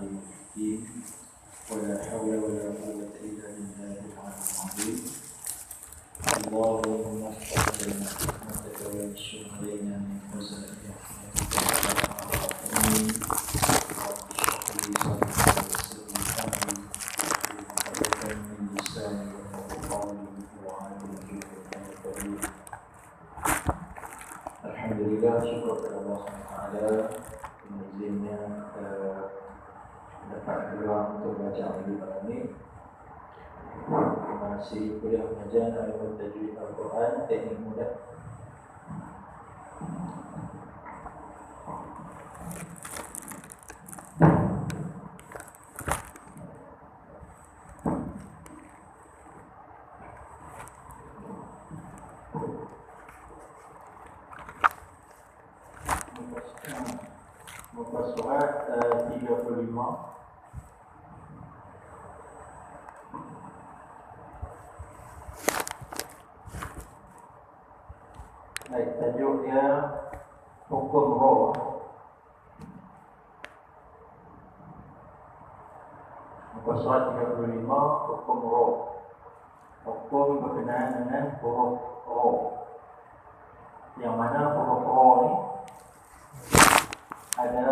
الدين ولا حول ولا قوة إلا بالله العلي العظيم. اللهم افتح لنا رحمتك وانشر علينا من خزائن رحمتك يا أرحم الراحمين. رب اشرح لي صدري ويسر لي أمري واحلل من لساني يفقهوا قولي وعافية القليل. Alhamdulillah, syukur kepada Allah SWT mengizinnya dapat peluang untuk baca lagi malam ini. Masih kuliah pengajian Al-Quran Tajwid Al-Quran Teknik Mudah. Muka surat 35. Baik, tajuk dia hukum roh. Muka surat 35, hukum roh. Hukum berkenaan dengan huruf roh. Yang mana huruf roh ni ada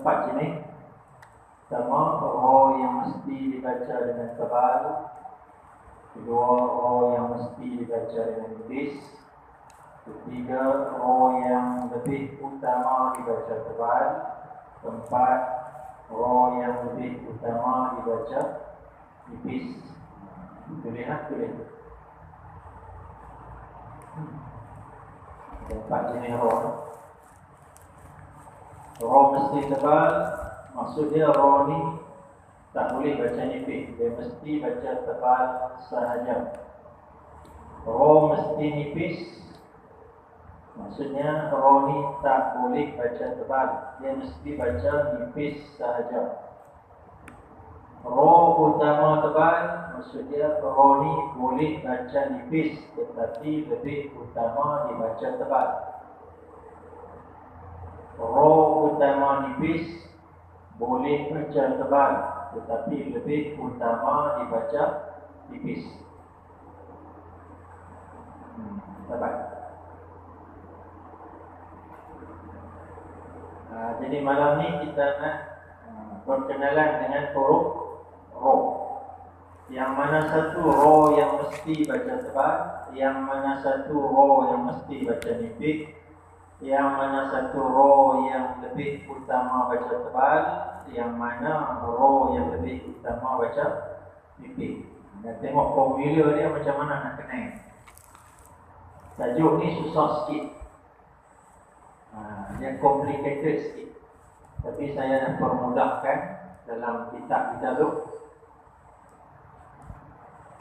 4 jenis. Pertama, roh yang mesti dibaca dengan tebal. Kedua, roh yang mesti dibaca dengan nipis. Ketiga, roh yang lebih utama dibaca tebal. Keempat, roh yang lebih utama dibaca nipis. Lihat. Ada 4 jenis roh. Roh mesti tebal, maksudnya roh ni tak boleh baca nipis, dia mesti baca tebal sahaja. Roh mesti nipis, maksudnya roh ni tak boleh baca tebal, dia mesti baca nipis sahaja. Roh utama tebal, maksudnya roh ni boleh baca nipis, tetapi lebih utama dibaca tebal. Roh utama nipis boleh baca tebal, tetapi lebih utama dibaca nipis. Baik. Jadi malam ni kita nak berkenalan dengan huruf roh. Yang mana satu roh yang mesti baca tebal, yang mana satu roh yang mesti baca nipis, yang mana satu roh yang lebih utama baca tebal, yang mana roh yang lebih utama baca nipis. Dan tengok formula dia macam mana nak kenal. Tajuk ni susah sikit, dia complicated sikit, tapi saya nak permudahkan dalam kitab kita tu.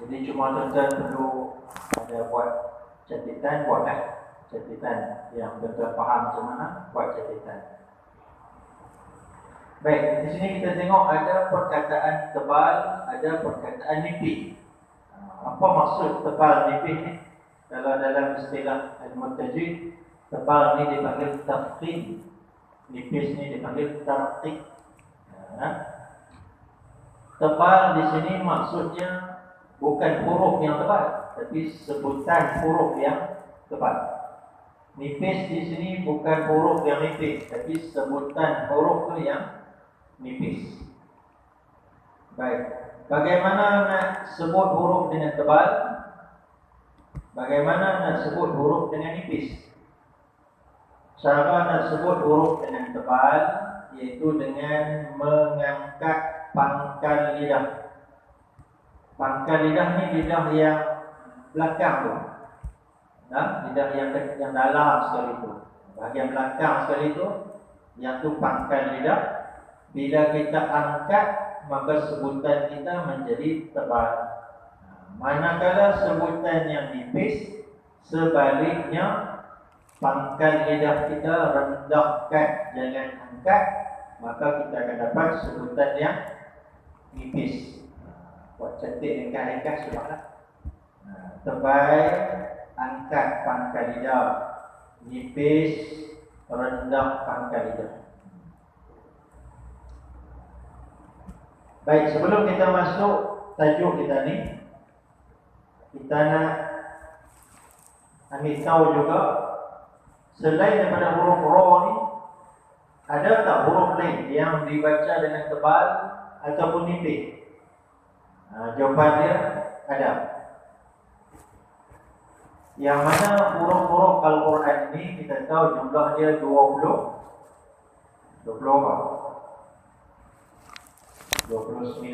Jadi cuma tuan-tuan perlu ada buat catatan, buatlah catatan yang betul faham macam mana, buat catatan. Baik, di sini kita tengok ada perkataan tebal, ada perkataan nipis. Apa maksud tebal nipis ni? Kalau dalam istilah al-mutajwid, tebal ni dipanggil tafkhim, nipis ni dipanggil tarqiq. Tebal di sini maksudnya bukan huruf yang tebal, tapi sebutan huruf yang tebal. Nipis di sini bukan huruf yang nipis, tapi sebutan huruf tu yang nipis. Baik, bagaimana nak sebut huruf dengan tebal? Bagaimana nak sebut huruf dengan nipis? Cara nak sebut huruf dengan tebal iaitu dengan mengangkat pangkal lidah. Pangkal lidah ni lidah yang belakang tu. Lidah yang dalam sekali tu. Bahagian belakang sekali tu, yang tu pangkal lidah. Bila kita angkat, maka sebutan kita menjadi tebal. Manakala sebutan yang nipis, sebaliknya pangkal lidah kita rendahkan, jangan angkat, maka kita akan dapat sebutan yang nipis. Buat cantik ringkas-ringkas sebablah. Tebal, angkat pangkal lidah. Nipis, rendah pangkal lidah. Baik, sebelum kita masuk tajuk kita ni, kita nak ambil tahu juga, selain daripada huruf Ra ni, ada tak huruf lain yang dibaca dengan tebal ataupun nipis? Jawapan dia ada. Yang mana huruf-huruf Al-Quran ni kita tahu jumlah dia 20 apa? 29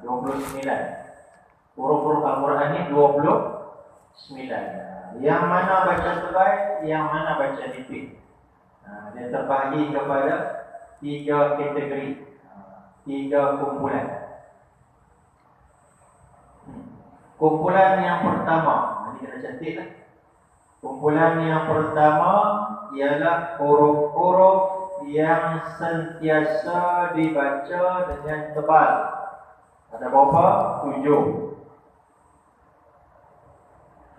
29. Huruf-huruf Al-Quran ni 29. Yang mana baca tebal, yang mana baca nipis. Dia terbahagi kepada 3 kategori, 3 kumpulan. Kumpulan yang pertama, ini kita cantiklah. Kumpulan yang pertama ialah huruf-huruf yang sentiasa dibaca dengan tebal. Ada berapa? 7.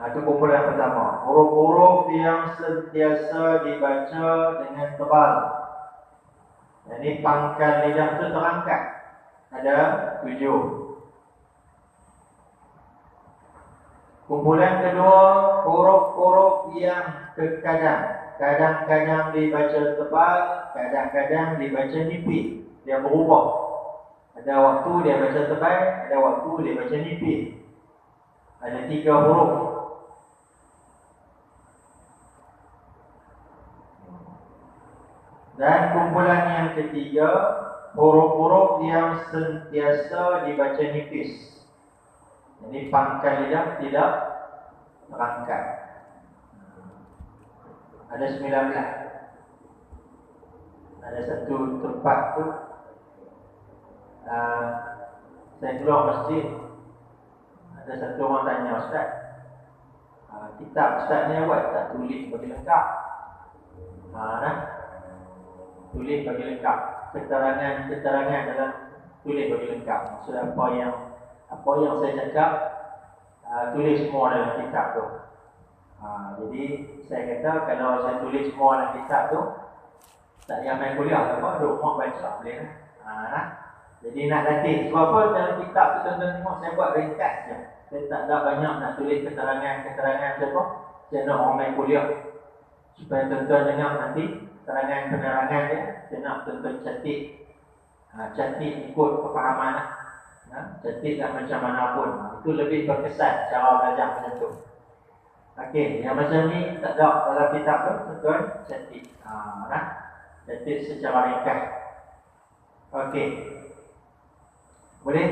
Itu kumpulan pertama. Huruf-huruf yang sentiasa dibaca dengan tebal. Ini pangkal lidah itu terangkat. Ada 7. Kumpulan kedua, huruf-huruf yang kadang-kadang dibaca tebal, kadang-kadang dibaca nipis. Dia berubah. Ada waktu dia baca tebal, ada waktu dia baca nipis. Ada 3 huruf. Dan kumpulan yang ketiga, huruf-huruf yang sentiasa dibaca nipis. Ini pangkal lidah tidak terangkat. Ada 19. Ada satu tempat tu, saya keluar masjid, ada satu orang tanya, Ustaz, kitab Ustaz ni buat tak tulis bagi lengkap? Tulis bagi lengkap, keterangan dalam tulis bagi lengkap. Maksud apa yang saya cakap, tulis semua dalam kitab tu. Jadi saya kata kalau saya tulis semua dalam kitab tu, tak payah main kuliah apa, duk rumah baca boleh lah. Jadi nak latih. Sebab apa dalam kitab tu tuan-tuan tengok saya buat ringkas je. Saya tak ada banyak nak tulis keterangan apa. Saya nak orang main kuliah. Supaya tuan-tuan dengar nanti penerangan dia, saya nak tuan-tuan catik. Catik ikut kefahaman lah. Catiklah macam mana pun. Itu lebih berkesan cara belajar macam tu. Okey, yang macam ni tak ada dalam kitab tu, tuan-tuan catik. Catik secara ringkas. Okey. Boleh?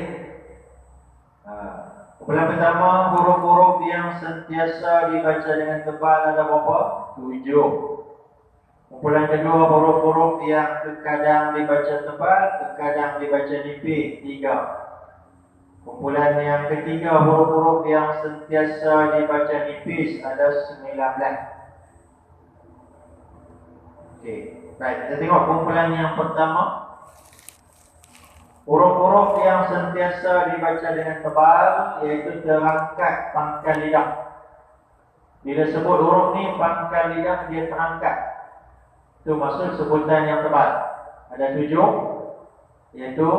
Kumpulan pertama, huruf-huruf yang sentiasa dibaca dengan tebal ada berapa? 7. Kumpulan kedua, huruf-huruf yang terkadang dibaca tebal, terkadang dibaca nipis, 3. Kumpulan yang ketiga, huruf-huruf yang sentiasa dibaca nipis, ada 19. Okey, baik, kita tengok kumpulan yang pertama. Huruf-huruf yang sentiasa dibaca dengan tebal, iaitu terangkat pangkal lidah. Bila sebut huruf ni, pangkal lidah dia terangkat. Itu maksud sebutan yang tebal. Ada 7, iaitu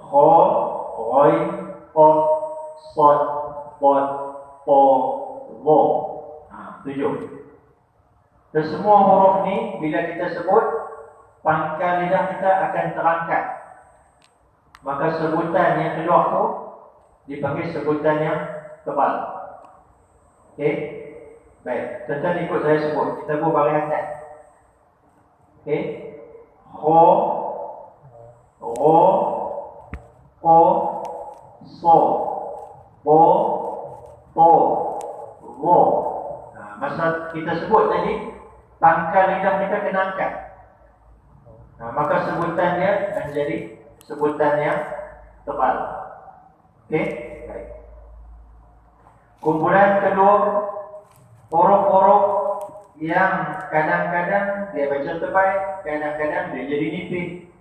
kha, ghain, qaf, sad, dad, ta, dha. 7. Dan semua huruf ni bila kita sebut, pangkal lidah kita akan terangkat. Maka sebutan yang keluar tu dipanggil sebutan yang tebal. Okey? Baik, tuan-tuan ikut saya sebut. Kita buat baris atas. Okey? Kha, ra, qa, sa, ba, ta, dha. Masa kita sebut tadi, pangkal lidah kita kena angkat. Maka sebutan dia menjadi sebutan yang tebal. Okey? Baik. Kumpulan kedua, huruf-huruf yang kadang-kadang dia baca tebal, kadang-kadang dia jadi nipis.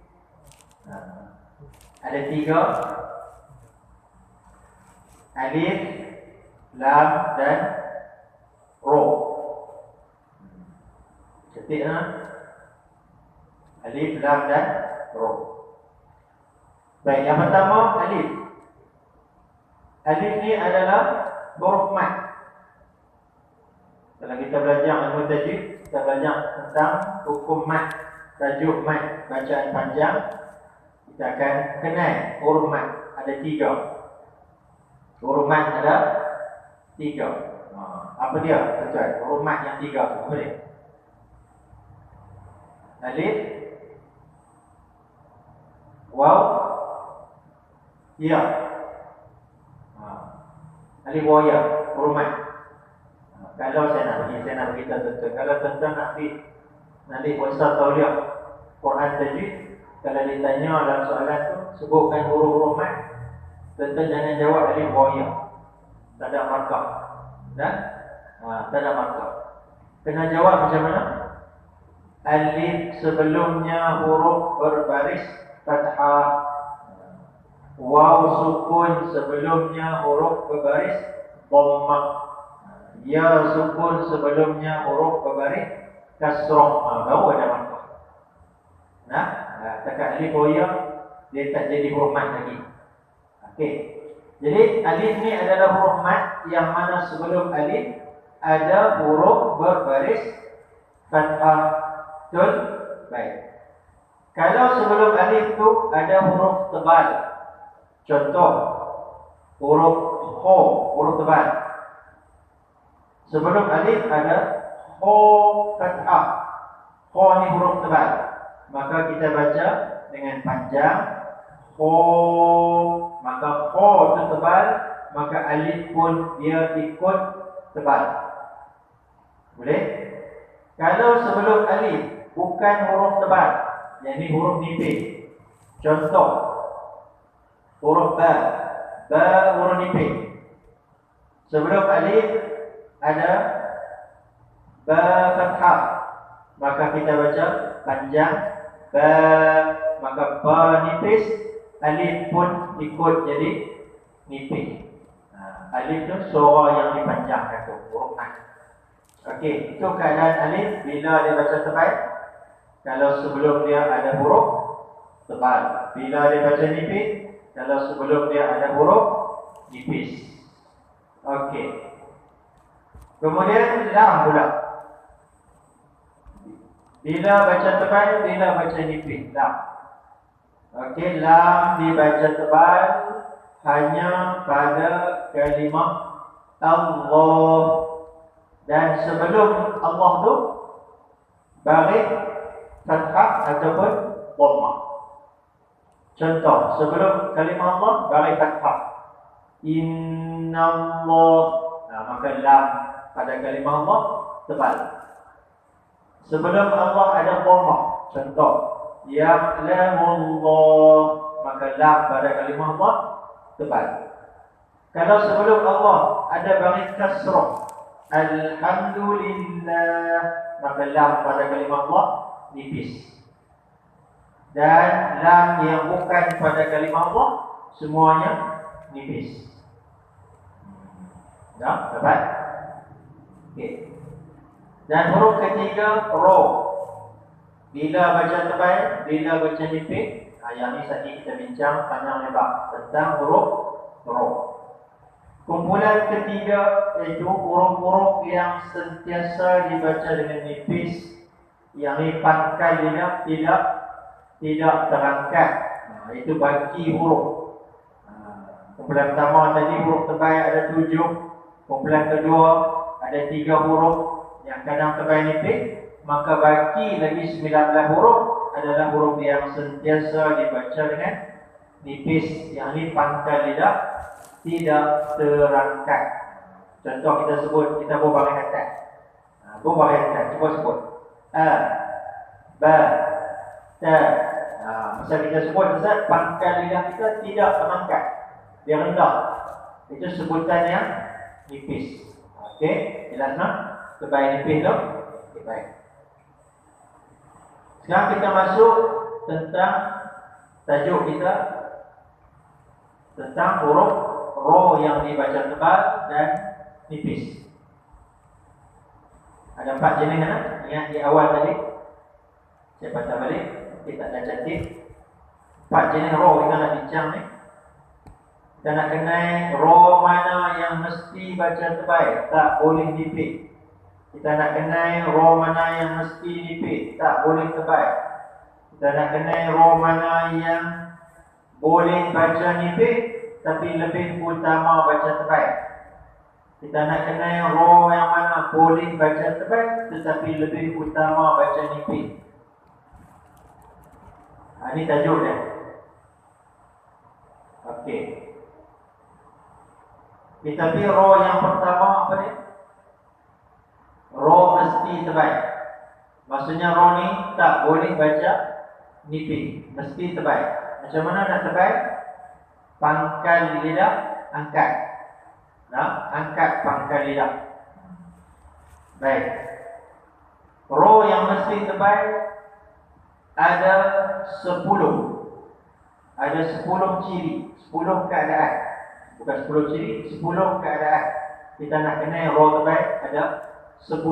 Ada 3. Alif, lam dan ra. Ketiklah alif, lam dan ra. Baik, yang pertama alif. Alif ni adalah huruf mat. Kalau kita belajar ilmu tajwid, kita belajar tentang hukum mat, tajuk mat, bacaan panjang, kita akan kenal huruf mat. Ada 3. Huruf mat ada 3. Apa dia? Tuan, huruf mat yang 3 tu apa dia? Alif, waw, ya. Alif, waw, ya, huruf mat. Kalau saya nak beritahu tuan-tuan, kalau tuan-tuan nanti puasa tauliah Quran tajwid, kalau ditanya dalam soalan tu sebutkan huruf-huruf mat, tuan-tuan jangan jawab alif, waw, ya. Tak ada markah. Tak ada markah. Kena jawab macam mana? Alif sebelumnya huruf berbaris fathah. Waw sukun sebelumnya huruf berbaris dhammah. Ya sukun sebelumnya huruf berbaris kasrah. Baru ada markah. Takat alif waw ya, dia tak jadi huruf mat lagi. Okey. Jadi alif ni adalah huruf mat yang mana sebelum alif ada huruf berbaris fathah. Betul? Baik. Kalau sebelum alif tu ada huruf tebal. Contoh huruf kha, huruf tebal. Sebelum alif ada kha fathah. Kha ni huruf tebal. Maka kita baca dengan panjang kha, maka kha tu tebal, maka alif pun dia ikut tebal. Boleh? Kalau sebelum alif bukan huruf tebal, yakni huruf nipis. Contoh huruf ba, huruf nipis. Sebelum alif ada ba fathah, maka kita baca panjang ba, maka ba nipis, alif pun ikut jadi nipis. Alif tu suara yang dipanjangkan tu, huruf mat. Okey, itu keadaan alif bila dia baca tebal. Kalau sebelum dia ada huruf tebal. Bila dia baca nipis, kalau sebelum dia ada huruf nipis. Okey. Kemudian lam pula. Bila baca tebal, bila baca nipis, lam. Okey, lam dibaca tebal hanya pada kalimah Allah. Dan sebelum Allah tu baris fathah ataupun dhammah. Contoh, sebelum kalimah Allah baris fathah. Innallah. Maka lam pada kalimah Allah tebal. Sebelum Allah ada dhammah. Contoh, ya'lamullah. Maka lam pada kalimah Allah tebal. Kalau sebelum Allah ada baris kasrah, alhamdulillah, maka lam pada kalimah Allah nipis. Dan lam yang bukan pada kalimah Allah semuanya nipis. Dah dapat? Okey. Dan huruf ketiga ro. Bila baca tebal, bila baca nipis. Yang ni tadi kita bincang panjang lebar tentang huruf ro. Kumpulan ketiga iaitu huruf-huruf yang sentiasa dibaca dengan nipis, yang ni pangkal lidah tidak terangkat. Itu baki huruf. Kumpulan pertama tadi huruf tebal ada 7. Kumpulan kedua ada 3 huruf yang kadang tebal nipis. Maka baki lagi 19 huruf adalah huruf yang sentiasa dibaca dengan nipis, yang ni pangkal lidah tidak terangkat. Contoh kita sebut, kita buat baris atas. Buat baris atas, cuba sebut. A, ba, ta. Misal kita sebut, misal pangkal lidah kita tidak terangkat, dia rendah. Itu sebutan yang nipis. Okey, jelas tak? Tebal nipis tu. Okey, baik. Sekarang kita masuk tentang tajuk kita tentang huruf ro yang dibaca tebal dan nipis. Ada 4 jenis kan? Ingat di awal tadi. Saya baca balik. Kita tak ada cantik. Empat jenis roh kita nak bincang ni. Kita nak kenal roh mana yang mesti baca terbaik, tak boleh nipis. Kita nak kenal roh mana yang mesti nipis, tak boleh terbaik. Kita nak kenal roh mana yang boleh baca nipis, tapi lebih utama baca terbaik. Kita nak kenal roh yang mana boleh baca terbaik, tetapi lebih utama baca nipis. Ini tajuk dia. Okey. Tetapi roh yang pertama apa dia? Roh mesti terbaik. Maksudnya roh ni tak boleh baca nipis, mesti terbaik. Macam mana nak terbaik? Pangkal lidah angkat. Nah, angkat pangkal lidah. Baik. Roh yang mesti terbaik ada 10. Ada 10 ciri, 10 keadaan. Bukan 10 ciri, 10 keadaan. Kita nak kenal roh terbaik ada 10.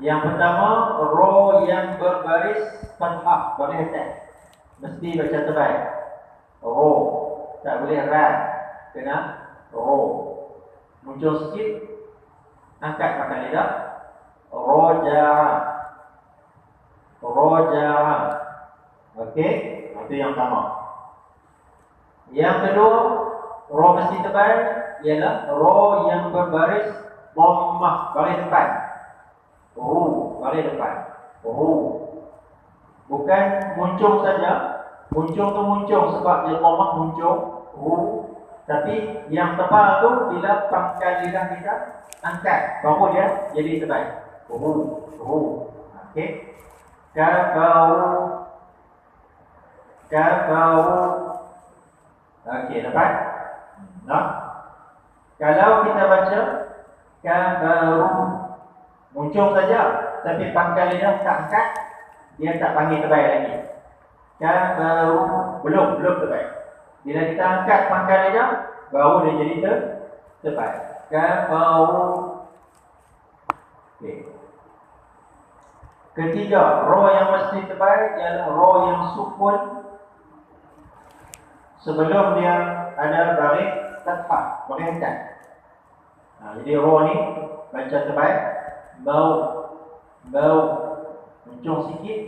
Yang pertama, roh yang berbaris fathah, boleh atas. Mesti baca terbaik. Roh, tak boleh ran. Kena roh. Muncul sikit, angkat pangkal lidah. Roja. Roja. Okey, itu yang pertama. Yang kedua, roh mesti terbaik ialah roh yang berbaris dhammah, baris depan. Baris depan. Bukan muncul saja. Muncul tu muncul sebab dia dhammah muncul. Tapi yang tebal tu bila pangkal lidah kita angkat, baru dia jadi terbaik. Okey. Kafau. Okey, dapat? Nah. Kalau kita baca kafau, muncul saja, tapi pangkal lidah tak angkat, dia tak panggil terbaik lagi. Kafau, belum terbaik. Bila kita angkat pangkal lidah, baru dia jadi terbaik. Kafau. Okey. Ketiga, roh yang mesti terbaik ialah roh yang sukun sebelum dia ada baris fathah, baris angkat. Jadi roh ni baca terbaik, bau muncul sikit,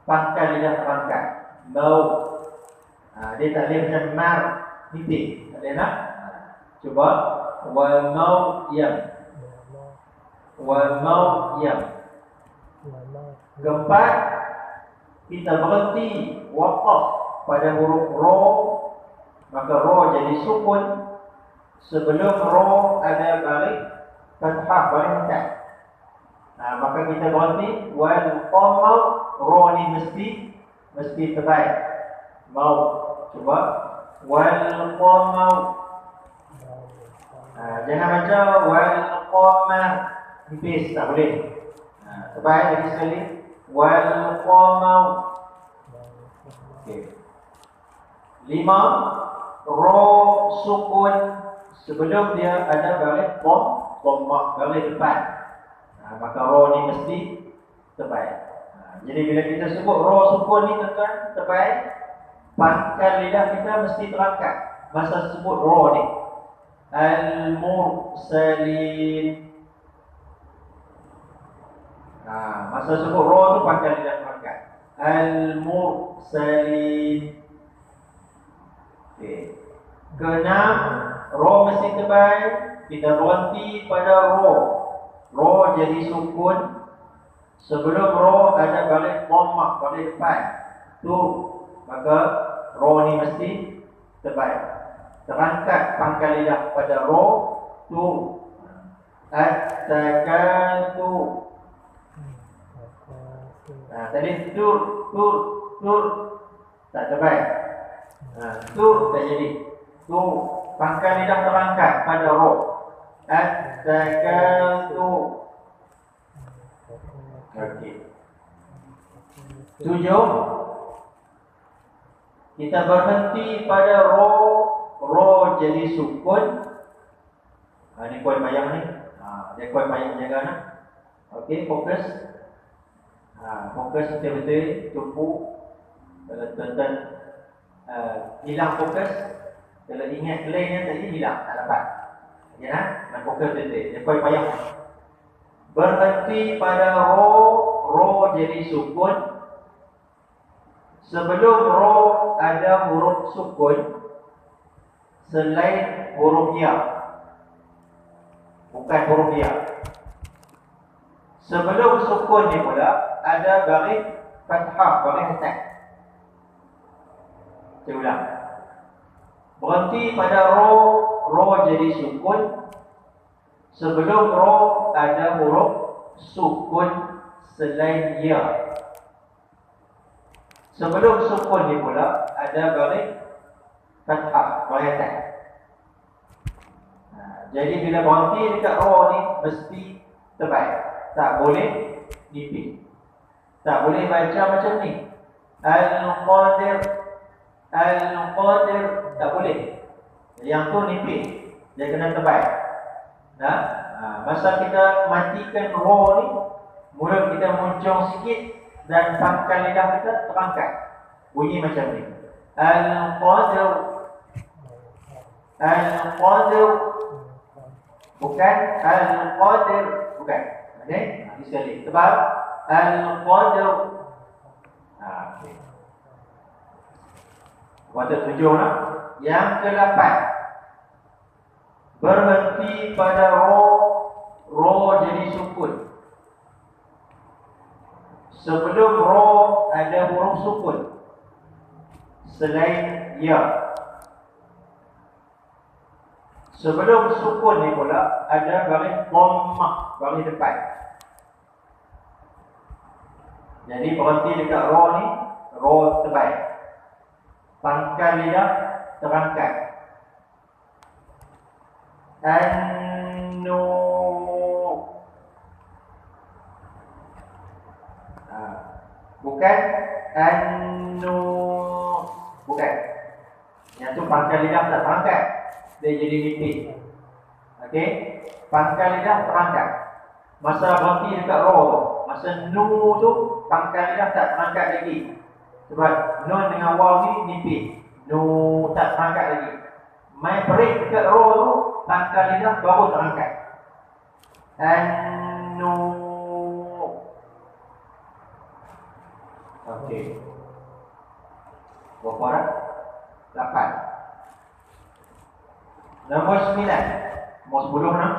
pangkal lidah terangkat, bau. Dia tak boleh macam mar nipis. Tak boleh nak? Cuba wal mau yam. Keempat, kita berhenti waqaf pada huruf roh, maka roh jadi sukun sebelum roh ada baris fathah, baris angkat. Maka kita berhenti wal qamar, roh ni mesti terbaik. Mau cuba wal qamar. Jangan baca wal qamar nipis, tak boleh. Terbaik lagi sekali wal qamar. Okey. 5, roh sukun sebelum dia ada baris dhammah, baris depan. Maka roh ni mesti terbaik. Jadi bila kita sebut roh sukun ni tuan-tuan terbaik, pangkal lidah kita mesti terangkat masa sebut roh ni. Al-mursalin. Masa sebut roh tu pangkal lidah terangkat. Al-mursalin. Okey. Keenam, roh mesti terbaik. Kita berhenti pada roh. Roh jadi sukun sebelum roh ada baris dhammah, baris depan. Tu maka roh ni mesti terbaik. Terangkat pangkal lidah pada roh tu. At-takatu. Tadi tur tak terbaik. Tur tak jadi. Tu pangkal lidah terangkat pada roh. At-takatu. Okey. 7, kita berhenti pada roh jadi sukun. Ni kuat payang ni. Dia kuat payang jaga nak. Okey, fokus. Fokus betul-betul tumpu. Kalau tuan-tuan hilang fokus. Kalau ingat lainnya tadi hilang, tak dapat. Ya, nak fokus titik. Dia payah. Berhenti pada ro jadi sukun. Sebelum ro ada huruf sukun selain huruf ya. Bukan huruf ya. Sebelum sukun ni pula ada baris fathah, baris atas. Saya ulang. Berhenti pada ro jadi sukun. Sebelum ro ada huruf sukun selain ya. Sebelum sukun ni pula ada baris fathah, baris atas. Jadi bila berhenti dekat ro ni mesti terbaik. Tak boleh nipis. Tak boleh baca macam ni. Al-Qadir, Al-Qadir, tak boleh. Yang tu nipis. Dia kena terbaik. Masa kita matikan ro ni, mulut kita muncung sikit dan pangkal lidah kita terangkat. Bunyi macam ni. Al-Qadir, Al-Qadir. Bukan Al-Qadir, bukan. Okey, ini sekali. Tebal. Al-Qadir. Okey. Watak 7 lah. Yang ke-8. Berhenti pada ro jadi sukun. Sebelum ro ada huruf sukun selain ya. Sebelum sukun ni pula ada baris dhammah, baris depan. Jadi berhenti dekat ro ni, ro terbaik. Pangkal lidah terangkat. An-nu. Bukan an-nu. Bukan. Yang tu pangkal lidah tak terangkat. Dia jadi nipis. Okey. Pangkal lidah terangkat. Masa berhenti dekat ro tu, masa nu tu pangkal lidah tak terangkat lagi. Sebab nun dengan waw ni nipis. Nu tak terangkat lagi. Mai break dekat ro tu pangkal lidah baru terangkat. An-nu. Okey. Berapa dah? 8. Nombor 9. Nombor 10 nak.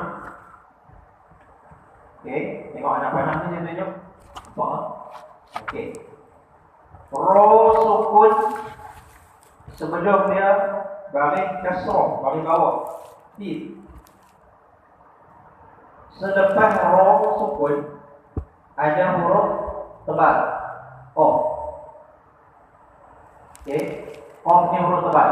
Okey, tengok anak panah ni dia tunjuk. Nampak? Okey. Ro sukun sebelum dia baris kasrah, baris bawah. Ti. Selepas ro sukun ada huruf tebal. Qaf. Okey. Qaf ni huruf tebal.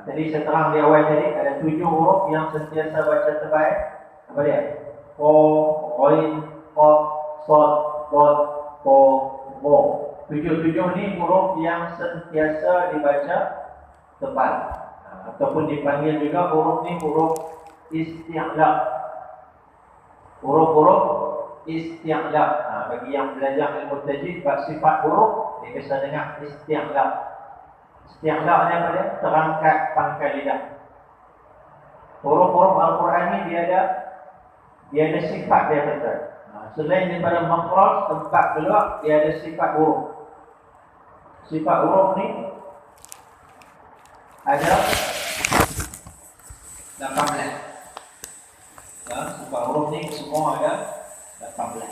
Tadi saya terang di awal tadi ada 7 huruf yang sentiasa baca terbaik. Apa dia? Qa, Ghain, Qaf, Sad, Dad, Ta, Ra. 7 ni huruf yang sentiasa dibaca tebal. Ataupun dipanggil juga huruf ni huruf isti'la. Huruf-huruf isti'la. Bagi yang belajar ilmu tajwid, sifat huruf dia biasa dengar isti'la. Isti'la ni apa dia? Terangkat pangkal lidah. Huruf-huruf Al-Quran ni dia ada sifat dia kata. Selain daripada makhraj tempat keluar, dia ada sifat huruf. Sifat huruf ni ada 18. Sifat huruf ni semua ada 18.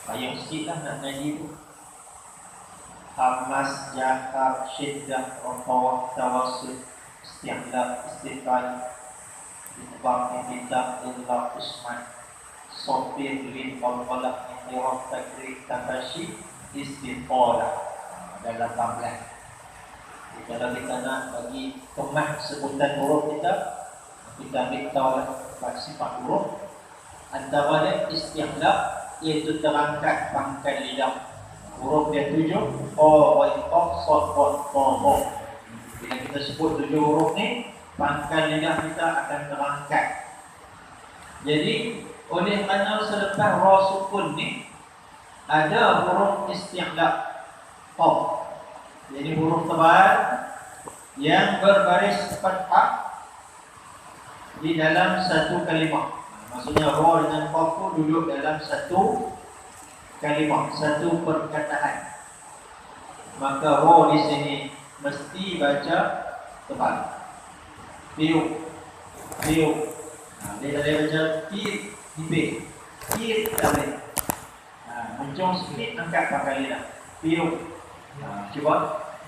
Payung sikit lah nak ngaji tu. Hamas, Jahar, Syiddah, Rafawah, Tawassul, Isti'la, Istifal, Itbaq, Intidah, Illah, Usman, Sofir, Lin, Qalqalah, Intiraf, Takrik, Tafashi, Istifala. Ada 18. Kalau kita nak bagi kemas sebutan huruf kita ambil tahu sifat huruf. Antaranya isti'la, iaitu terangkat pangkal lidah. Huruf dia 7. O, Wa, Qaf, Sad, Dad, Ta, Ra. Bila kita sebut 7 huruf ni, pangkal lidah kita akan terangkat. Jadi oleh kerana selepas ra sukun ni ada huruf isti'la qaf. Jadi huruf tebal yang berbaris fathah di dalam satu kalimah. Maksudnya ra dengan qaf tu duduk dalam satu kalimah, satu perkataan. Maka ra di sini mesti baca tebal. Piu, piu. Dia tak boleh baca pi, pi. Pi tak boleh. Mencong sikit angkat pakai lidah. Piu. Cuba.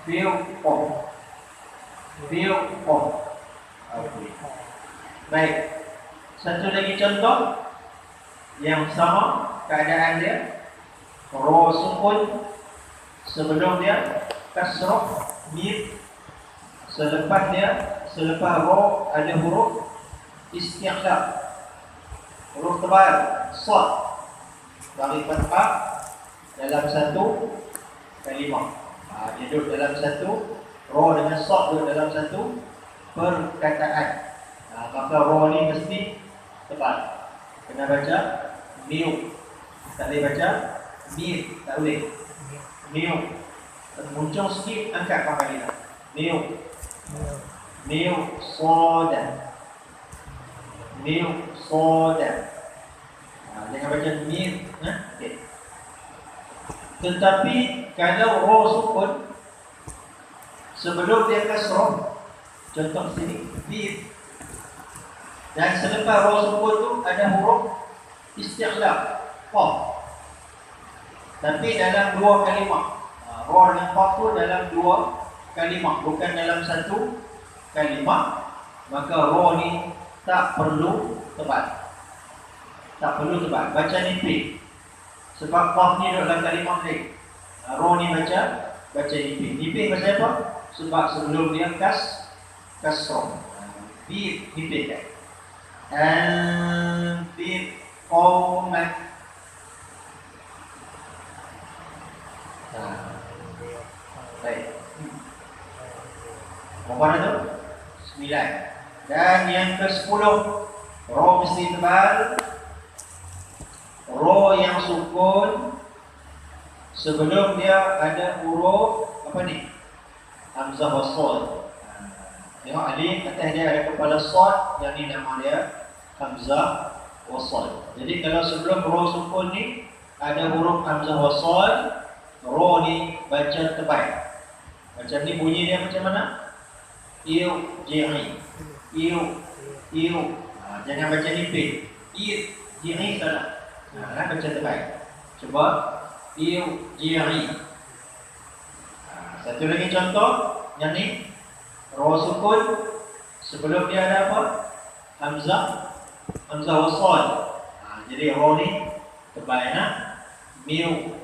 Piu, pom. Piu, pom. Okey. Baik. Satu lagi contoh yang sama keadaan dia. Ra sukun sebelum dia kasrah mim. Selepas ra ada huruf isti'la. Huruf tebal sad bagi fathah dalam satu kalimah. Dia duduk dalam satu, ra dengan sad duduk dalam satu perkataan. Maka ra ni mesti tebal. Kena baca miu. Tak boleh baca mir, tak boleh. Miu. Muncul sikit angkat pakai lidah. Miu. Miu soda. Miu soda. Jangan baca mir. Okay. Tetapi kalau ra sukun sebelum dia kasrah, contoh sini bir, dan selepas ra sukun tu ada huruf isti'la qaf. Tapi dalam dua kalimah. Ra dengan qaf tu dalam dua kalimah, bukan dalam satu kalimah. Maka ra ni tak perlu tebal. Tak perlu tebal. Baca nipis. Sebab qaf ni duduk dalam kalimah lain. Ra ni baca nipis. Nipis pasal apa? Sebab sebelum dia kasrah. Bi nipis kan. Bi qaumat. Baik. Berapa tu? 9. Dan yang ke-10, ra mesti tebal. Ra yang sukun sebelum dia ada huruf apa ni? Hamzah wasal. Tengok alif atas dia ada kepala sad, yang ni nama dia hamzah wasal. Jadi kalau sebelum ra sukun ni ada huruf hamzah wasal, ra ni baca tebal. Macam ni bunyi dia macam mana? Iu, ji'i. Iu. Jangan baca nipis. Ji'i salah. Baca tebal. Coba iu, ji'i. Satu lagi contoh, yang ni ra sukun sebelum dia ada apa? Hamzah wasal. Jadi ra ni tebal nak. Miu.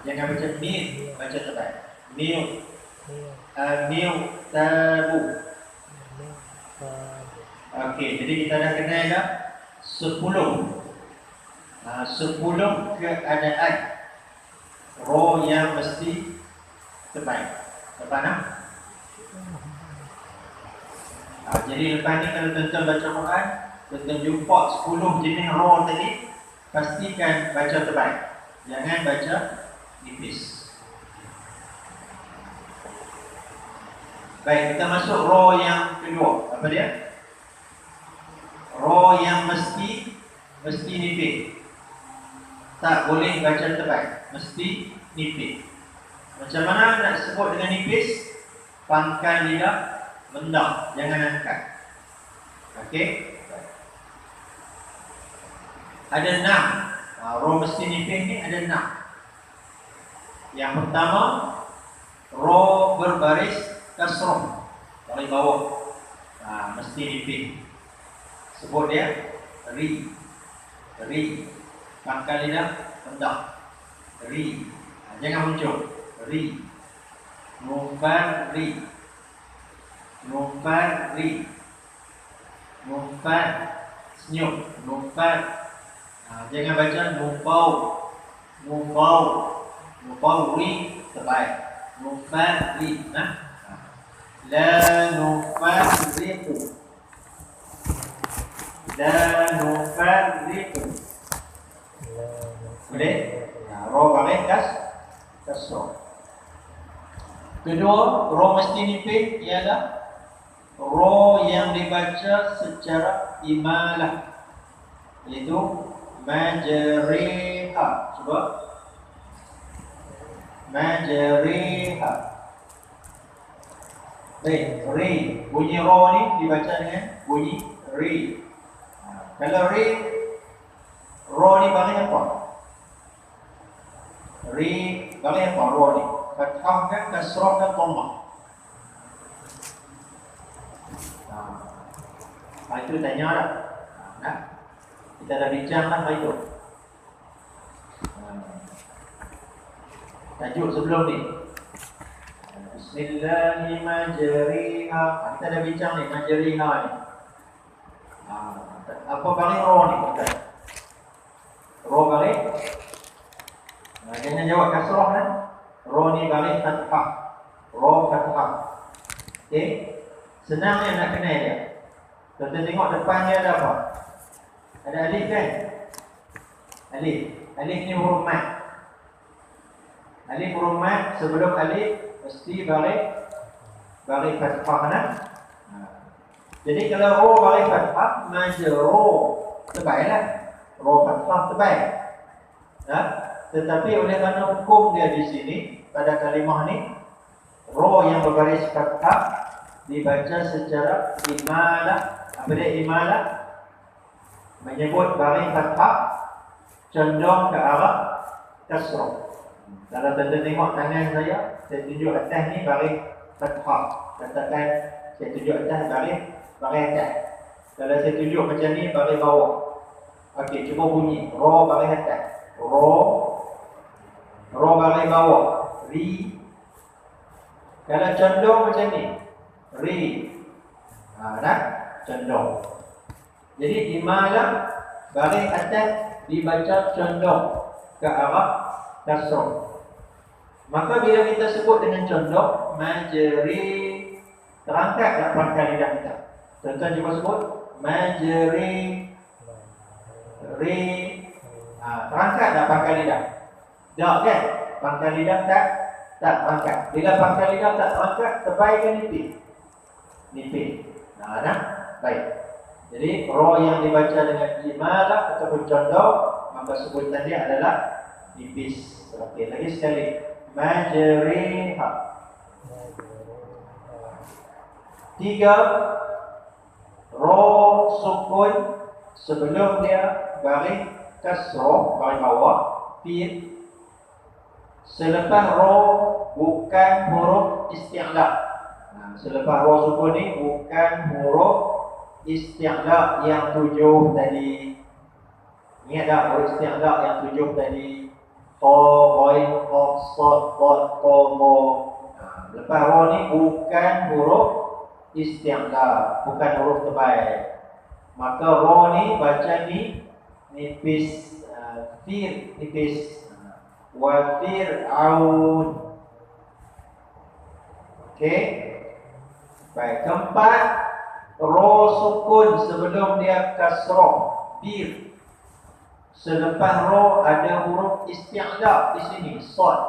Jangan baca mi, baca tebal. Miu. Miu tabu. Okey, jadi kita dah kenal dah 10. 10 keadaan ra yang mesti tebal. Lepas nak? Jadi lepas ni kalau tuan-tuan baca Quran, tuan-tuan jumpa 10 jenis ra tadi, pastikan baca tebal. Jangan baca nipis. Baik, kita masuk ra yang kedua. Apa dia? Ra yang mesti nipis. Tak boleh baca tebal, mesti nipis. Macam mana nak sebut dengan nipis? Pangkal lidah mendak, jangan angkat. Okey? Ada 6. Ra mesti nipis ni ada 6. Yang pertama, ra berbaris kasrah dari bawah. Mesti nipis. Sebut dia ri. Pangkal lidah rendah. Ri. Jangan muncul. Ri. Mufar ri. Mufar senyum. Mufar. Jangan baca mufau ri terbaik. Mufar ri. La nufarriqu. Boleh? Ro baris kasroh. Kedua, ro mesti nipis ialah ro yang dibaca secara imalah, iaitu majriha. Cuba majriha. Baik, ri. Bunyi ro ni dibaca dengan bunyi ri. Kalau ri, ro ni baris apa? Ri baris apa ro ni? Fathah kan, kasrah dan dhammah. Itu tanya dah. Nah, kita dah bincang lah itu. Tajuk sebelum ni. Bismillahirrahmanirrahim. Kita dah bincang ni, majriha ni. Apa baris ro ni? Ro baris. Jangan jawab kasrah kan. Ro ni baris fathah. Ro fathah. Okey. Senang ni nak kenal dia. Kita tengok depan dia ada apa? Ada alif kan? Alif. Alif ni huruf mat. Alif huruf mat, sebelum alif mesti baris fathah kan? Jadi kalau ro baris fathah, majro terbaiklah. Ro fathah terbaik. Tetapi oleh kerana hukum dia di sini pada kalimah ni, ro yang berbaris fathah dibaca secara imalah. Apa dia imalah? Menyebut baris fathah condong ke arah kasrah. Kalau tuan-tuan tengok tangan saya tunjuk atas ni baris fathah. Katakan saya tunjuk atas baris atas. Kalau saya tunjuk macam ni baris bawah. Okey, cuba bunyi ro baris atas. Ro baris bawah. Ri. Kalau condong macam ni, ri. Dah condong. Jadi imalah baris atas dibaca condong ke arah kasrah. Maka bila kita sebut dengan condong, majri, terangkatlah pangkal lidah kita. Contoh cuba sebut majri, ri. Terangkatlah pangkal lidah. Tak kan? Pangkal lidah tak terangkat. Bila pangkal lidah tak terangkat, terbaik ke nipis? Nipis. Dah? Baik. Jadi ro yang dibaca dengan imalah ataupun condong, maka sebutan dia adalah nipis. Okey, lagi sekali. Majriha. 3, ro sukun sebelum dia baris kasrah, baris bawah, fi. Selepas ro bukan huruf isti'la. Selepas ro sukun ni bukan huruf isti'la yang 7 tadi. Ingat tak huruf isti'la yang 7 tadi? Ta, ghain, qaf, sad, dad, ta, ma. Lepas ro ni bukan huruf isti'la, bukan huruf terbaik. Maka ro ni baca ni nipis, fir nipis. Wa fir'aun. Okey. Baik, keempat, ro sukun sebelum dia kasrah, bir. Selepas ro ada huruf isti'la di sini, sad.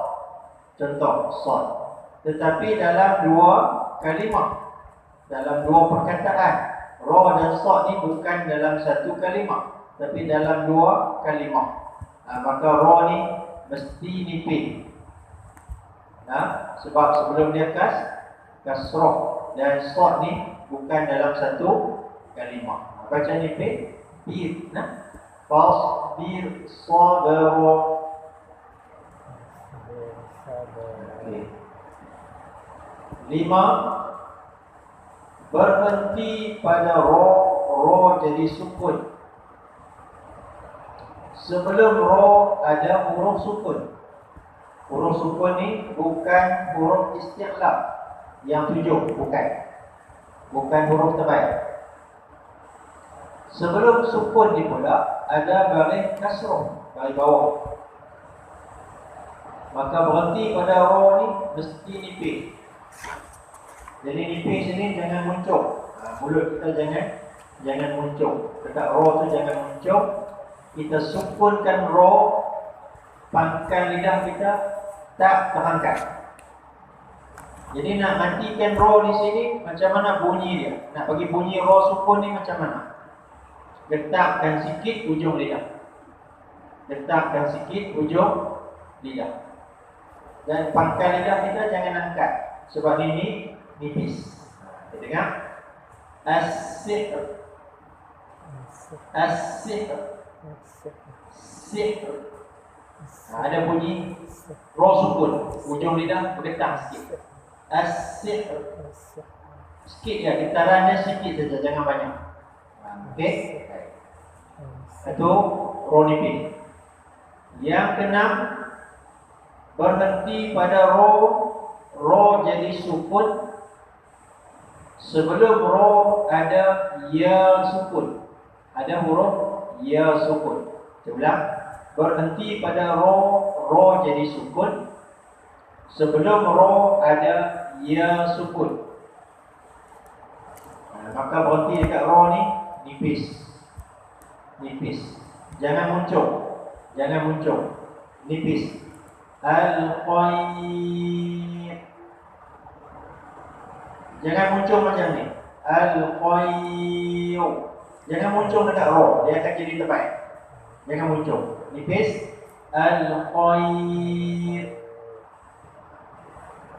Contoh sad. Tetapi dalam dua kalimah, dalam dua perkataan, ro dan sad ni bukan dalam satu kalimah, tapi dalam dua kalimah. Maka ro ni mesti nipis. Sebab sebelum dia kasrah dan sad ni bukan dalam satu kalimah. Baca nipis, bir. Fasbir sabara. Okay. 5, berhenti pada ro jadi sukun. Sebelum ro ada huruf sukun. Huruf sukun ni bukan huruf isti'la yang 7, bukan huruf terbaik. Sebelum sukun ni pula ada baris kasrah, baris bawah. Maka berhenti pada ro ni mesti nipis. Jadi nipis ni jangan muncul. Mulut kita jangan muncul. Dekat ro tu jangan muncul. Kita sukunkan ro pangkal lidah kita tak terangkat. Jadi nak matikan ro di sini, macam mana bunyi dia? Nak bagi bunyi ro sukun ni macam mana? Letakkan sikit ujung lidah. Letakkan sikit ujung lidah. Dan pangkal lidah kita jangan angkat. Sebab ini nipis. Kita dengar. As-sihr. As-sihr. Sihr. Ada bunyi ro sukun. Ujung lidah bergetar sikit. As-sihr. Sikit je. Getarannya sikit saja. Jangan banyak. Okey. Itu ro nipis. Yang keenam, berhenti pada ro jadi sukun. Sebelum ro ada ya sukun. Ada huruf ya sukun. Kita ulang. Berhenti pada ro jadi sukun. Sebelum ro ada ya sukun. Maka berhenti dekat ro ni nipis. Nipis. Jangan muncul. Jangan muncul. Nipis. Al-Qayy. Jangan muncul macam ni. Al-Qayy. Jangan muncul dekat ro. Dia akan jadi terbaik. Jangan muncul. Nipis. Al-Qayy.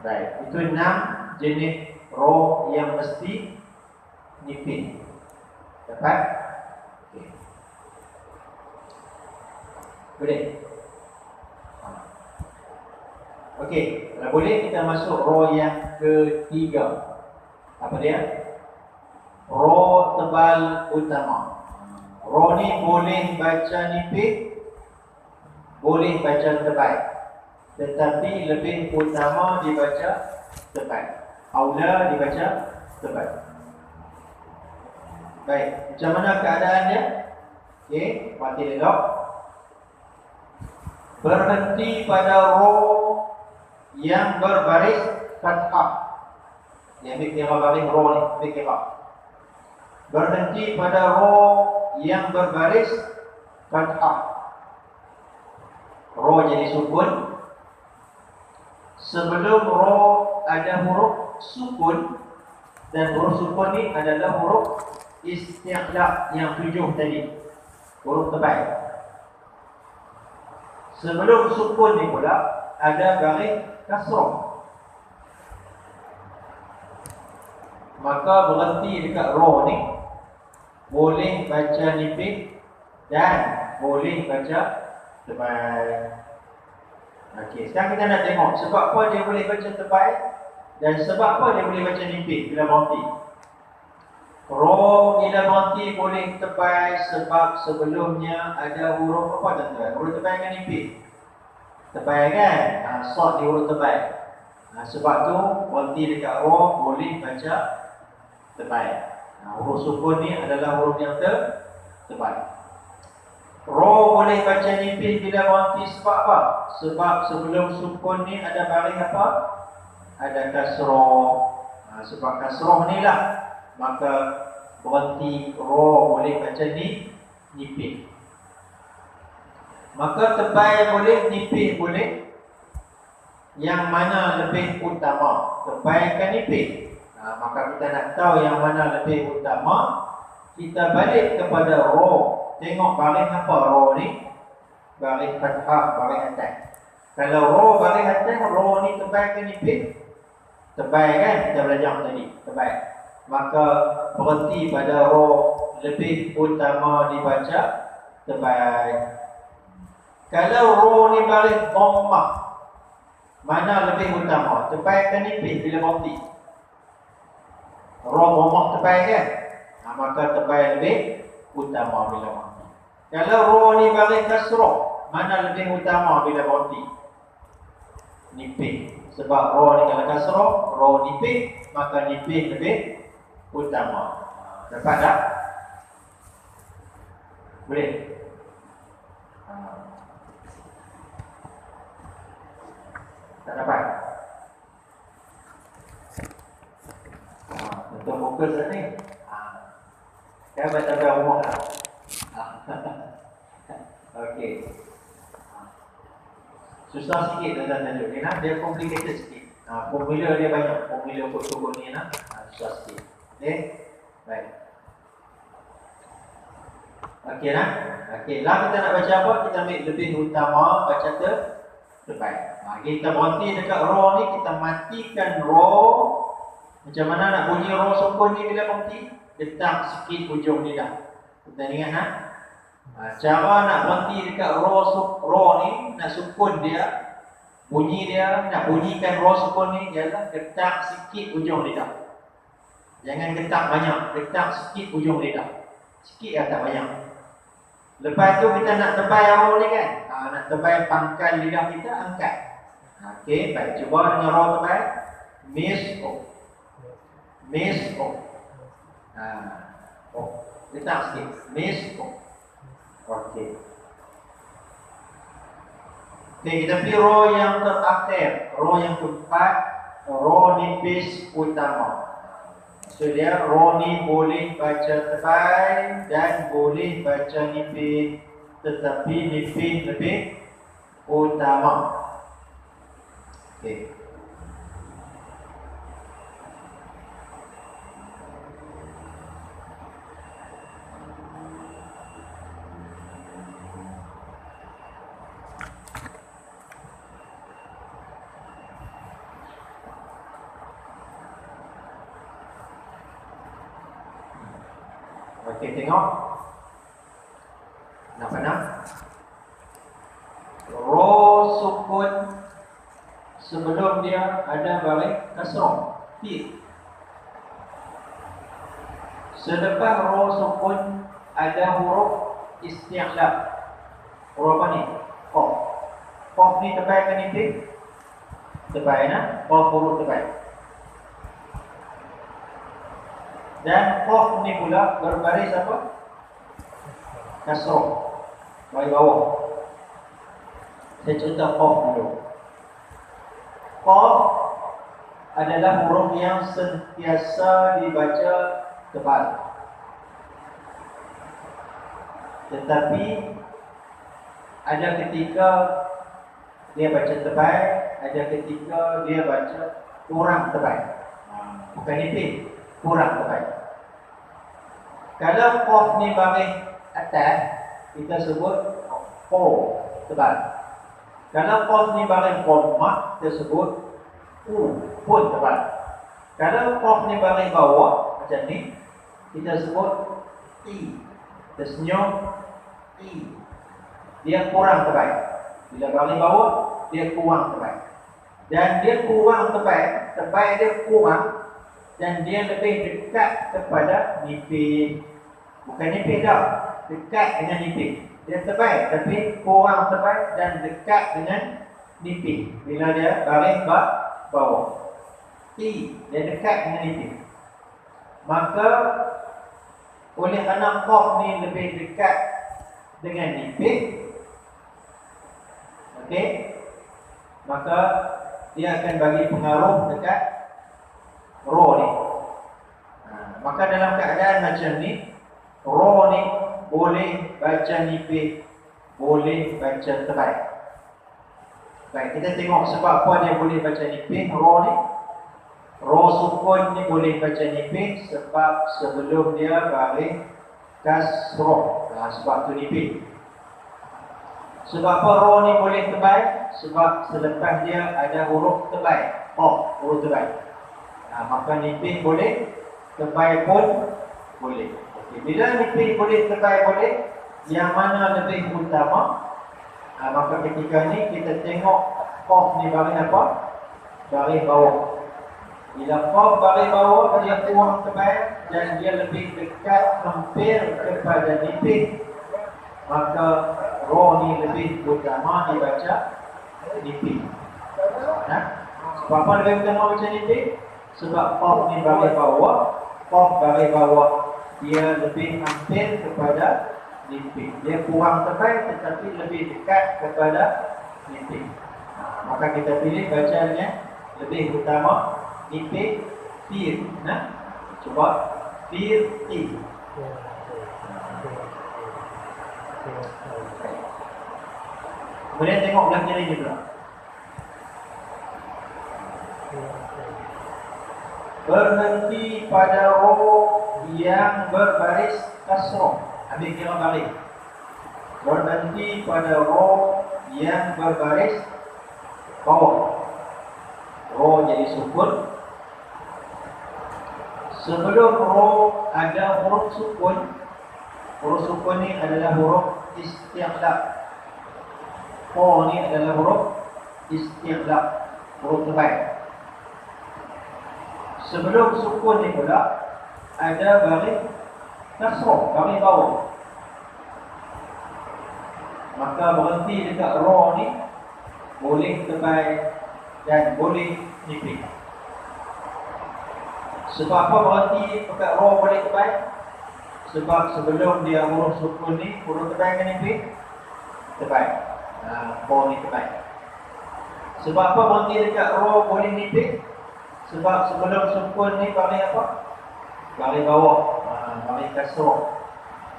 Baik. Itu 6 jenis ro yang mesti nipis. Dapat? Boleh? Okey, kalau boleh kita masuk ro yang ketiga. Apa dia? Ro tebal utama. Ro ni boleh baca nipis, boleh baca tebal. Tetapi lebih utama dibaca tebal. Aula dibaca tebal. Baik, macam mana keadaan dia? Okey, mati elok. Berhenti pada ro yang berbaris fathah. Yang ambil baris ro ni, ambil kira. Berhenti pada ro yang berbaris fathah. Ro jadi sukun. Sebelum ro ada huruf sukun. Dan huruf sukun ni adalah huruf isti'la yang 7 tadi. Huruf tebal. Sebelum sukun ni pula ada baris kasrah. Maka berhenti dekat ro ni, boleh baca nipis dan boleh baca tebal. Okey, sekarang kita nak tengok sebab apa dia boleh baca tebal dan sebab apa dia boleh baca nipis bila berhenti. Ro bila berhenti boleh tebal sebab sebelumnya ada huruf apa tuan-tuan? Huruf tebal kan nipis. Tebal kan? Sod di huruf tebal. Sebab tu berhenti dekat ro boleh baca tebal. Huruf sukun ni adalah huruf yang tebal. Ro boleh baca nipis bila berhenti sebab apa? Sebab sebelum sukun ni ada baris apa? Ada kasrah. Sebab kasrah ni lah maka berhenti ro boleh baca nipis. Maka tebal boleh, nipis boleh. Yang mana lebih utama? Tebal ke nipis? Maka kita nak tahu yang mana lebih utama. Kita balik kepada ro. Tengok baris apa ro ni? Baris fathah, baris atas. Kalau ro baris atas, ro ni tebal ke nipis? Tebal kan? Kita belajar tadi, tebal. Maka berhenti pada ro lebih utama dibaca tebal. Kalau ro ni baris dhammah, mana lebih utama? Tebal ke nipis bila berhenti? Ro dhammah tebal kan? Maka tebal lebih utama bila berhenti. Kalau ro ni baris kasrah, mana lebih utama bila berhenti? Nipis. Sebab ro ni kalau kasrah, ro nipis, maka nipis lebih utama. Dapat tak? Boleh? Tak dapat? Untuk fokus ni kan baca rumah lah. Okey. Susah sikit tuan-tuan tajuk ni nak. Dia complicated sikit. Formula dia banyak. Formula untuk turun ni nak. Susah sikit. Okey. Baik. Okey nak. Okey. Lah kita nak baca apa? Kita ambil lebih utama. Baca terbaik. Kita berhenti dekat raw ni. Kita matikan raw. Macam mana nak bunyi raw sukun ni bila berhenti? Detak sikit ujung lidah. Kita ingat nak? Cara nak berhenti dekat raw ni, nak sukun dia, bunyi dia, nak bunyikan raw sukun ni ialah getak sikit ujung lidah. Jangan getak banyak, getak sikit ujung lidah. Sikit lah, tak banyak. Lepas tu kita nak tebal raw ni kan. Nak tebal pangkal lidah kita, angkat. Okey, baik. Cuba dengan raw tebal. Miss o. Miss o. Getak sikit. Miss o. Okey. Okey, kita pilih raw yang terakhir, raw yang keempat, raw nipis utama. So dia raw ni boleh baca tebal dan boleh baca nipis, tetapi nipis lebih utama. Okey. Okey, tengok. Nampak? Raw sukun sebelum dia ada baris kasrah. Ti. Selepas raw sukun ada huruf isti'la. Huruf apa ni? Qaf. Qaf ni tebal ke nipis? Tebal nah. Qaf huruf tebal. Dan qaf ni pula berbaris apa? Kasrah. Baris bawah. Saya cerita qaf dulu. Qaf adalah huruf yang sentiasa dibaca tebal. Tetapi ada ketika dia baca tebal, ada ketika dia baca kurang tebal. Bukan nipis, kurang tebal. Kalau qaf ni baris atas, kita sebut qa tebal. Kalau qaf ni baris dhammah, kita sebut pun tebal. Kalau qaf ni baris bawah macam ni, kita sebut i. Kita senyum i. Dia kurang tebal. Bila baris bawah, dia kurang tebal. Dan dia kurang tebal, tebal dia kurang dan dia lebih dekat kepada nipis. Bukan nipis dah, dekat dengan nipis. Dia tebal tapi kurang tebal dan dekat dengan nipis. Bila dia baris bawah, I, dia dekat dengan nipis. Maka oleh kerana qaf ni lebih dekat dengan nipis, okey, maka dia akan bagi pengaruh dekat raw ni. Maka dalam keadaan macam ni, raw ni boleh baca nipis, boleh baca tebal. Baik, kita tengok sebab apa dia boleh baca nipis, raw ni. Raw sukun ni boleh baca nipis sebab sebelum dia baris kasrah. Sebab tu nipis. Sebab apa raw ni boleh tebal? Sebab selepas dia ada huruf tebal. Huruf tebal. Maka nipis boleh, tebal pun boleh. Okay. Bila nipis boleh, tebal boleh, yang mana lebih utama? Maka ketika ni kita tengok qaf ni baris apa? Baris bawah. Bila qaf baris bawah, dia kurang tebal dan dia lebih dekat hampir kepada nipis, maka raw ni lebih utama dibaca nipis. Sebab apa lebih utama baca nipis? Sebab qaf ni baris bawah, qaf baris bawah dia lebih hampir kepada nipis. Dia kurang tebal tetapi lebih dekat kepada nipis. Maka kita pilih bacanya lebih utama nipis fir. Cuba fir ti. Kemudian tengok belah kiri ni pula. Berhenti pada ro yang berbaris kasroh. Ambil kira balik. Berhenti pada ro yang berbaris bawah. Ro jadi sukun. Sebelum ro ada huruf sukun. Huruf sukun ni adalah huruf istiqlaq. Ro ni adalah huruf istiqlaq, huruf terbaik. Sebelum sukun ni pula ada baris kasroh, baris bawah. Maka berhenti dekat ro ni boleh tebal dan boleh nipis. Sebab apa berhenti dekat ro boleh tebal? Sebab sebelum dia huruf sukun ni, huruf tebal kan nipis? Tebal. Ro ni tebal. Sebab apa berhenti dekat ro boleh nipis? Sebab sebelum sukun ni baris apa? Baris bawah, baris kasroh.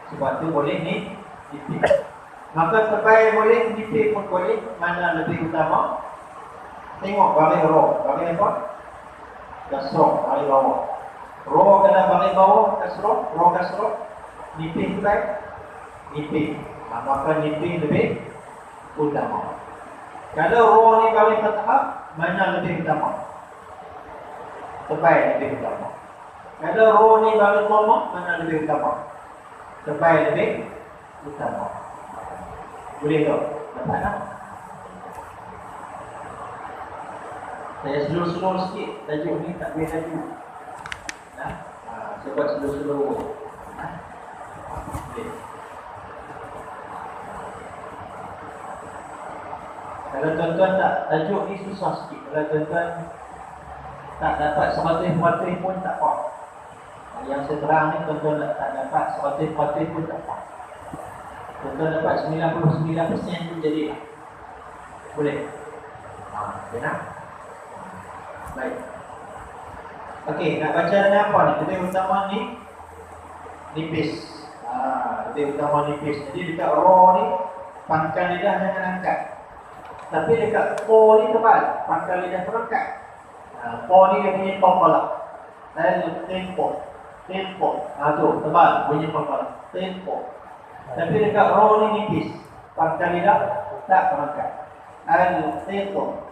Sebab tu boleh ni nipis. Maka tebal boleh, nipis pun boleh. Mana lebih utama? Tengok baris ro. Baris apa? Kasroh, baris bawah. Ro dalam baris bawah, kasroh, ro kasroh. Nipis tebal? Nipis. Maka nipis lebih utama. Kalau ro ni baris fathah, mana lebih utama? Tebal lebih utama. Kalau ro ni baris dhamma, mana lebih utama? Tebal lebih utama. Boleh tak? Dapat tak? Saya slow-slow sikit. Tajuk ni tak boleh tajuk. Saya buat slow-slow. Okay. Kalau tuan-tuan tak, tajuk ni susah sikit. Kalau tuan-tuan tak dapat 100% pun tak apa. Yang saya terang ni tuan-tuan tak dapat 100% pun tak apa. Tuan-tuan dapat 99% pun jadi. Boleh? Boleh nak? Baik. Okey, nak baca dengan apa ni? Lebih utama ni nipis. Lebih utama nipis. Jadi dekat ro ni pangkal lidah jangan angkat. Tapi dekat po ni tebal, pangkal lidah terangkat. Po ni dia punya pangkal. Dan tempo. Tu tebal bunyi pangkal. Tempo. Tapi dekat ro ni nipis. Pangkal lidah tak terangkat. Tempo.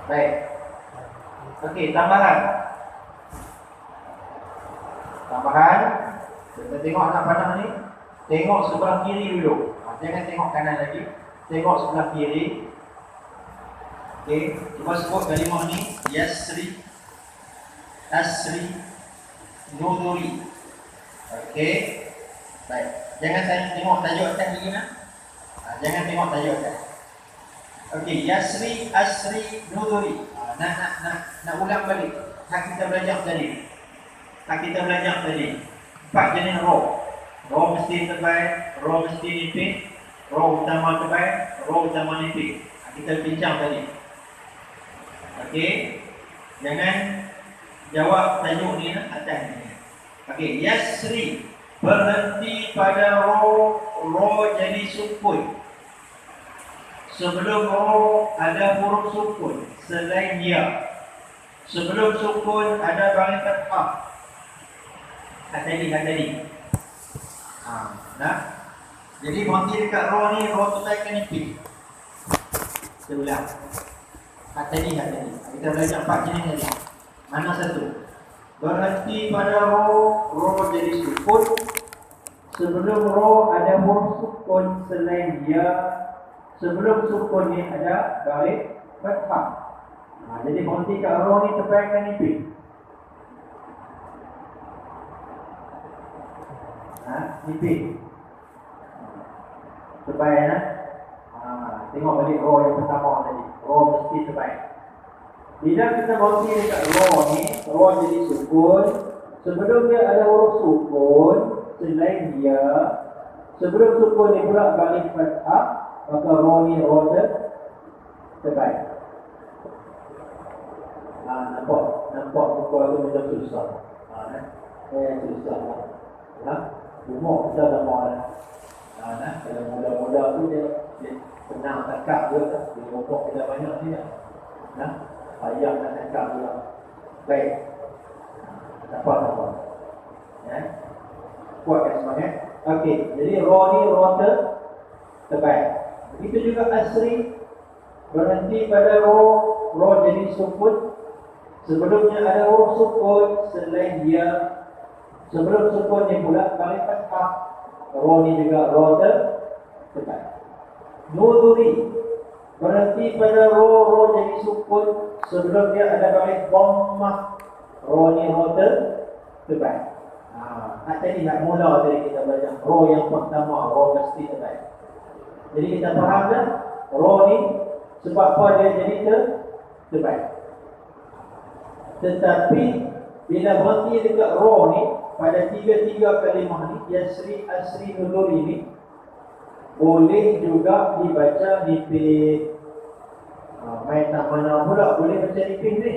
Baik. Okey, tambahan. Kita tengok anak panah ni. Tengok sebelah kiri dulu. Jangan tengok kanan lagi. Tengok sebelah kiri. Okey, cuba sebut kalimah ni. Yasri, Asri, Nuduri. Okey. Baik. Jangan tengok tajuk atas lagi nak. Jangan tengok tajuk atas. Okey, Yasri, Asri, Nuduri. Nak ulang balik. Hak kita belajar tadi. 4 jenis ro. Ro mesti tebal, ro mesti nipis, ro utama tebal, ro utama nipis. Kita bincang tadi. Okey. Jangan jawab tajuk ni atas ni. Okey, Yasri berhenti pada ro jadi sukun. Sebelum ro ada huruf sukun selain ya. Sebelum sukun ada baris fathah. Tadi. Nah. Jadi berhenti dekat ro ni, ro tebal nipis. Kita ulang. Tadi. Kita belajar 4 jenis tadi. Mana satu? Berhenti pada ro jadi sukun. Sebelum ro ada huruf sukun selain ya. Sebelum sukun ni ada baris fathah. Jadi berhenti kat ro ni tebal nipis. Nipis. Tebal nak? Tengok balik ro yang pertama tadi. Ro mesti tebal. Bila kita berhenti dekat ro ni, ro jadi sukun. Sebelum dia ada huruf sukun selain dia. Sebelum sukun ni pula baris fathah, maka ro ni ro tebal. Nampak muka tu macam susah. Susah. Umur kita dah mahu. Kalau muda-muda tu dia Senang tangkap dia tak? Dia rokok kita banyak ni tak? Payah nak tangkap dia. Baik. Tak apa. Kuatkan semangat. Okey, jadi raw ni raw terbaik. Begitu juga asri, berhenti pada raw jadi sukun. Sebelumnya ada huruf sukun, selain dia sebelum sukun ni pula balik fathah. Raw ni juga raw terbaik. Nuduri, berhenti pada raw jadi sukun, sebelum dia ada balik dhammah. Raw ni raw terbaik. Tadi nak mula tadi kita belajar raw yang pertama, raw pasti terbaik. Jadi kita faham dah raw ni sebab apa dia jadi terbaik. Tetapi bila berhenti dekat raw ni, pada tiga-tiga kalimah ni, yasri, asri, nuduri ni, boleh juga dibaca nipis. Main tak mana pula boleh baca nipis ni.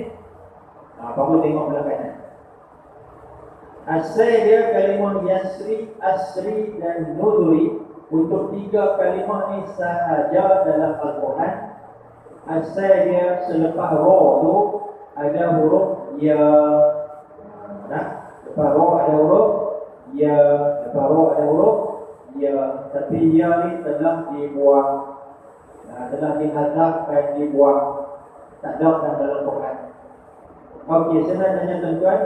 Baru tengok belakangnya. Asal dia kalimah yasri, asri dan nuduri. Untuk tiga kalimah ni sahaja dalam Al-Quran. Asal dia selepas ra tu ada huruf ya. Lepas ra ada huruf ya, lepas ra ada huruf ya, tapi ya ni telah dibuang, telah dihadap dan dibuang, tak ada dalam Quran. Okey, senang tanya tuan-tuan,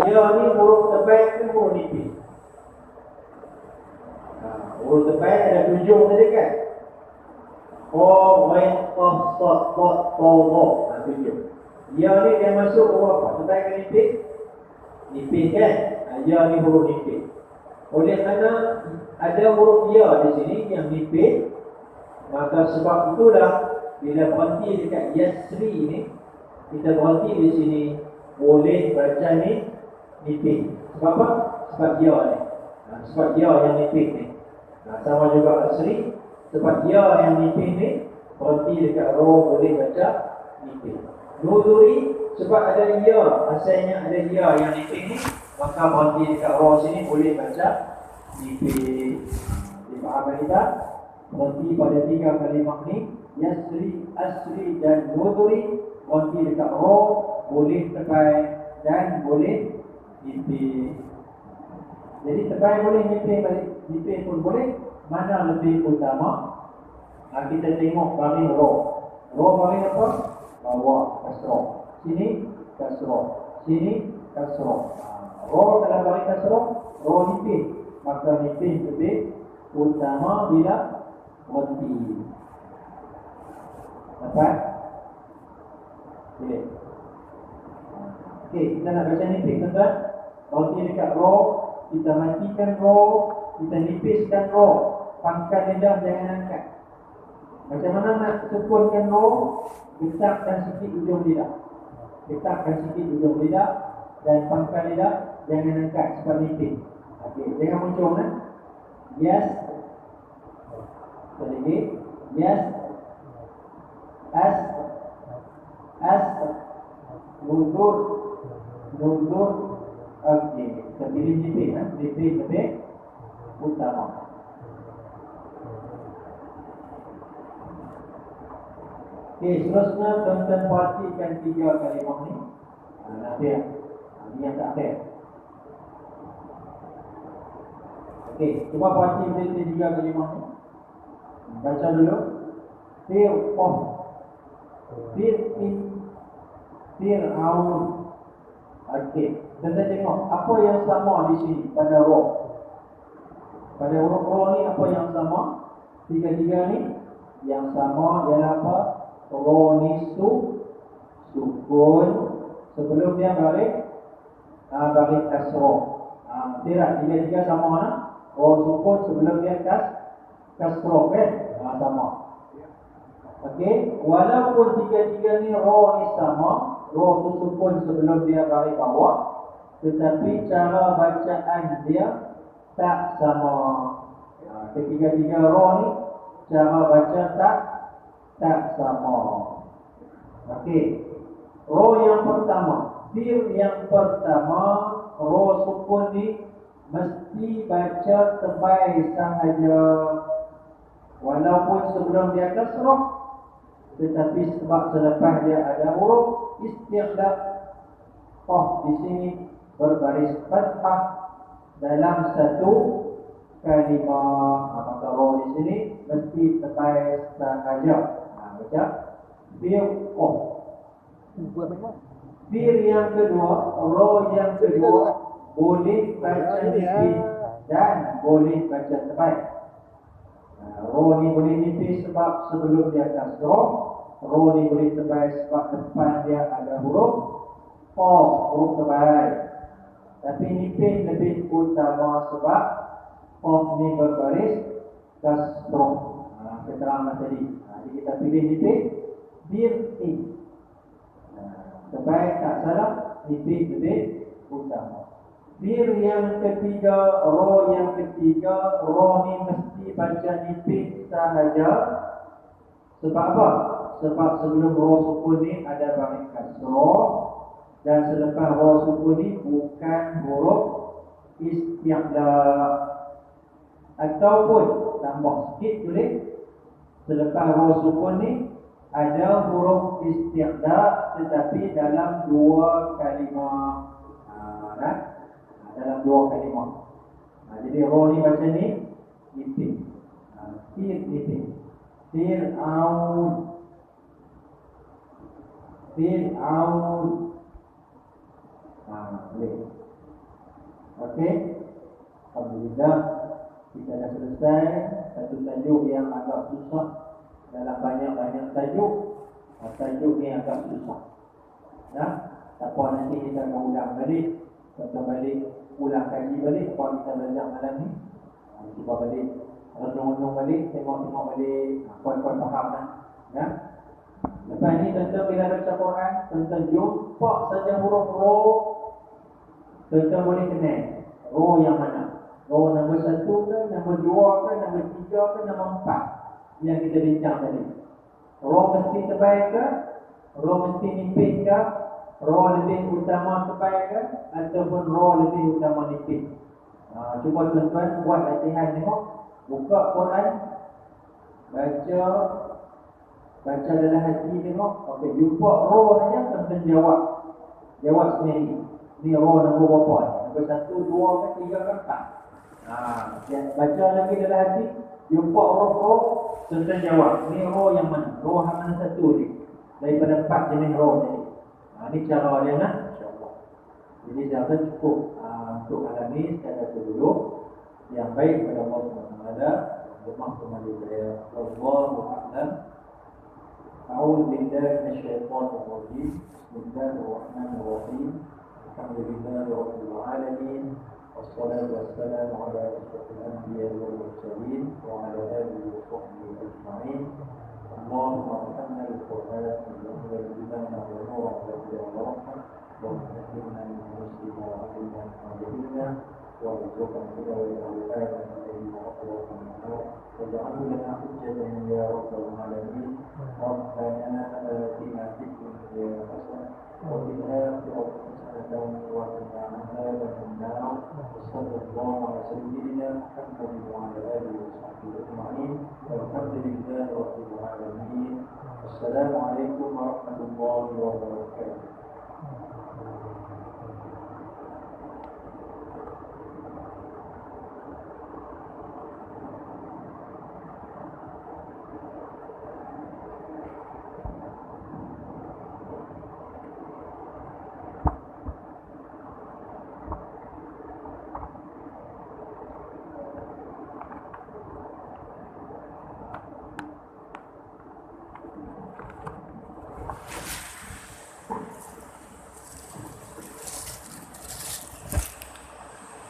ya ni huruf terbaik ke huruf nipis? Huruf terbaik ada 7 tadi kan? Wain qaf sad ta ta dha. 7. Ya ni dia masuk huruf apa? Terbaik ke nipis? Nipis kan? Ya ni huruf nipis. Oleh kerana ada huruf ya di sini yang nipis, maka sebab itulah bila berhenti dekat yasri ni, kita berhenti di sini boleh baca ni nipis. Sebab apa? Sebab ya ni. Sebab ya yang nipis ni. Sama juga asri, sebab ya yang nipis ni berhenti dekat ra boleh baca nipis. Nuduri sebab ada ya, asalnya ada ya yang nipis ni, maka berhenti dekat ra sini boleh baca nipis. Dipahami kita? Berhenti pada tiga kalimah ni, yasri, asri dan nuduri, berhenti dekat ra boleh terbaik dan boleh nipis. Jadi terbaik boleh, nipis pun boleh. Mana lebih utama? Kita tengok baris ra. Ra baris apa? Bawah kasrah. Sini kasrah. Sini kasrah. Ra dalam baris kasrah, ra nipis. Maka nipis lebih utama bila berhenti. Dapat? Boleh. Okey, kita nak baca nipis tuan-tuan. Berhenti dekat ra, kita matikan ra, kita nipiskan ra. Pangkal lidah jangan angkat. Macam mana nak sukunkan ra? Getakkan sikit ujung lidah. Getakkan sikit ujung lidah dan pangkal lidah jangan angkat sebab nipis. Okey, jangan muncul kan? Yes. Lagi. Yes. As. Nudur. Okey, kita pilih nipis kan? Nipis lebih utama. Okey, seterusnya tuan-tuan perhatikan tiga kalimah ni. Nanti ini yang terakhir. Okey, cuba perhatikan tiga kalimah ni. Baca dulu. Fir'aun. Fir'aun. Okey, kita tengok apa yang sama di sini pada ra. Pada huruf ra ni apa yang sama? Tiga-tiga ni yang sama ialah apa? Ra ni sukun. Sebelum dia balik kasrah. Tidak, tiga-tiga sama mana? Ra sukun sebelum dia kasrah kan? Sama. Okey, walaupun tiga-tiga ni ra ni sama, ra tu sukun sebelum dia balik bawah, tetapi cara bacaan dia tak sama. Ketiga-tiga ra ni cara baca tak sama. Okey. Ra yang pertama, fir yang pertama, ra sukun ni mesti baca terbaik sahaja. Walaupun sebelum dia kasrah, tetapi sebab selepas dia ada huruf istiqlal, di sini berbaris fathah dalam satu kalimah. Maka roh di sini mesti terbalik sahaja. Baca bir Bir yang kedua, roh yang kedua boleh baca nipis dan boleh baca terbalik. Roh ni boleh nipis sebab sebelum dia kasrah. Roh ni boleh terbalik sebab depan dia ada huruf huruf terbalik. Tapi nipis lebih utama sebab ni berbaris kasrah. Keterangan tadi. Jadi kita pilih nipis bir terbaik tak salah, nipis lebih utama. Bir yang ketiga, roh yang ketiga, roh ni mesti baca nipis sahaja. Sebab apa? Sebab sebelum roh sukun ni ada baris kasrah, dan selepas roh sukun ni bukan huruf istiqlal. Ataupun tambah sikit boleh, selepas roh sukun ni ada huruf istiqlal tetapi dalam dua kalimah. Dalam dua kalimah. Jadi roh ni baca ni nipis. Nipis. Fir'aun. Boleh. Okey. Alhamdulillah kita dah selesai satu tajuk yang agak susah. Dalam banyak-banyak tajuk, tajuk ni agak susah. Tak apa, nanti kita akan ulang balik. Kita balik, ulang kaji balik apa kita belajar malam ni. Cuba balik, renung-renung balik, tengok-tengok balik, kuat-kuat faham lah. Lepas ni tuan-tuan bila baca Quran, tuan-tuan jumpa saja huruf roh, tuan-tuan boleh kenal roh yang mana. Roh nombor 1 ke, nombor 2 ke, nombor 3 ke, nombor 4 yang kita bincang tadi. Roh mesti terbaik ke, roh mesti nipis ke, roh lebih utama terbaik ke, ataupun roh lebih utama nipis. Cuba tuan-tuan buat latihan, tengok, buka Quran, baca dalam hati, tengok. Okey, jumpa roh saja, tuan-tuan jawab sendiri. Ni roh nombor berapa ni? Nombor 1, 2 ke, 3 ke, 4. Baca lagi dalam hati, jumpa roh, tuan-tuan jawab. Ni roh yang mana? Roh yang mana satu ni? Daripada 4 jenis roh tadi. Ini cara dia nak, insyaAllah. Jadi jangan cukup untuk malam ni sekadar dulu. Yang baik kepada Allah SWT. Bermah kembali saya. Wallahu a'lam. A'udzu billahi minasyaitonir rajim. Bismillahirrahmanirrahim. Alhamdulillahi rabbil alamin. Wassalatu wassalamu ala asyrafil anbiya'i wal mursalin wa ala alihi wa sahbihi ajma'in. اللهم ارحمنا بالقران وانزل بنا ونورا وهدى ورحمه وارزقنا من مسلم وعلمنا ما جهلنا وارزقنا الهدى والاولاد الذين اقرأوا من النار واجعله لنا حجه يا رب العالمين. ربنا اتنا في الدنيا حسنه وفي الاخره حسنه وقنا عذاب النار. وصلى الله على سيدنا محمد وعلى اله وصحبه اجمعين والحمد لله رب العالمين. السلام عليكم ورحمة الله وبركاته.